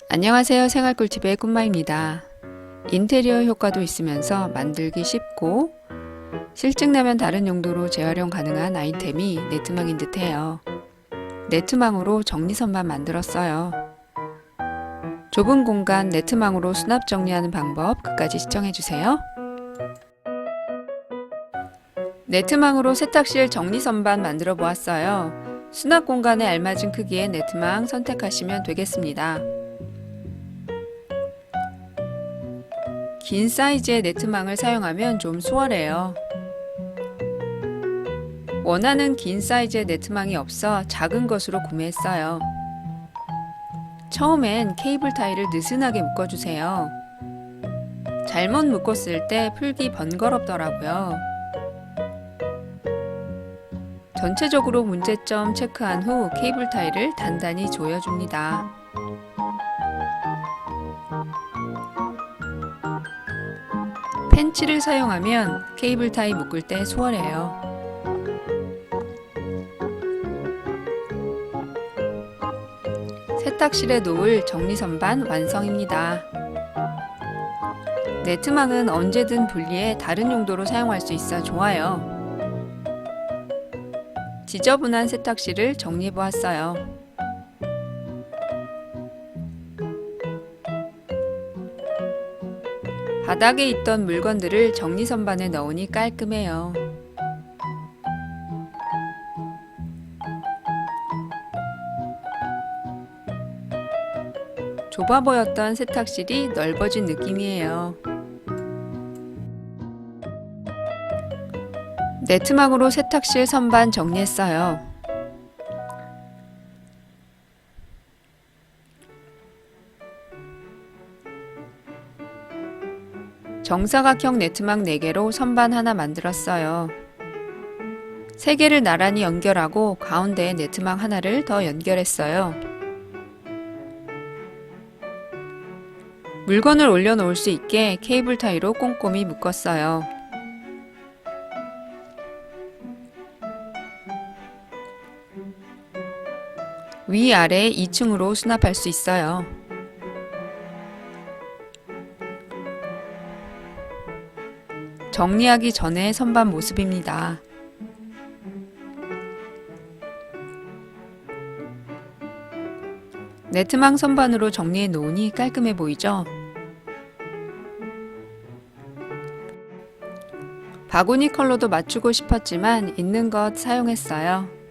안녕하세요. 생활꿀팁의 꿀마입니다. 인테리어 효과도 있으면서 만들기 쉽고 실증나면 다른 용도로 재활용 가능한 아이템이 네트망인 듯해요. 네트망으로 정리선만 만들었어요. 좁은 공간 네트망으로 수납 정리하는 방법 끝까지 시청해주세요. 네트망으로 세탁실 정리선반 만들어 보았어요. 수납 공간에 알맞은 크기의 네트망 선택하시면 되겠습니다. 긴 사이즈의 네트망을 사용하면 좀 수월해요. 원하는 긴 사이즈의 네트망이 없어 작은 것으로 구매했어요. 처음엔 케이블 타이를 느슨하게 묶어주세요. 잘못 묶었을 때 풀기 번거롭더라고요. 전체적으로 문제점 체크한 후 케이블 타이를 단단히 조여줍니다. 펜치를 사용하면 케이블 타이 묶을 때 수월해요. 세탁실에 놓을 정리선반 완성입니다. 네트망은 언제든 분리해 다른 용도로 사용할 수 있어 좋아요. 지저분한 세탁실을 정리해 보았어요. 바닥에 있던 물건들을 정리선반에 넣으니 깔끔해요. 좁아 보였던 세탁실이 넓어진 느낌이에요. 네트망으로 세탁실 선반 정리했어요. 정사각형 네트망 4개로 선반 하나 만들었어요. 3개를 나란히 연결하고 가운데에 네트망 하나를 더 연결했어요. 물건을 올려놓을 수 있게 케이블 타이로 꼼꼼히 묶었어요. 위아래 2층으로 수납할 수 있어요. 정리하기 전에 선반 모습입니다. 네트망 선반으로 정리해 놓으니 깔끔해 보이죠? 바구니 컬러도 맞추고 싶었지만 있는 것 사용했어요.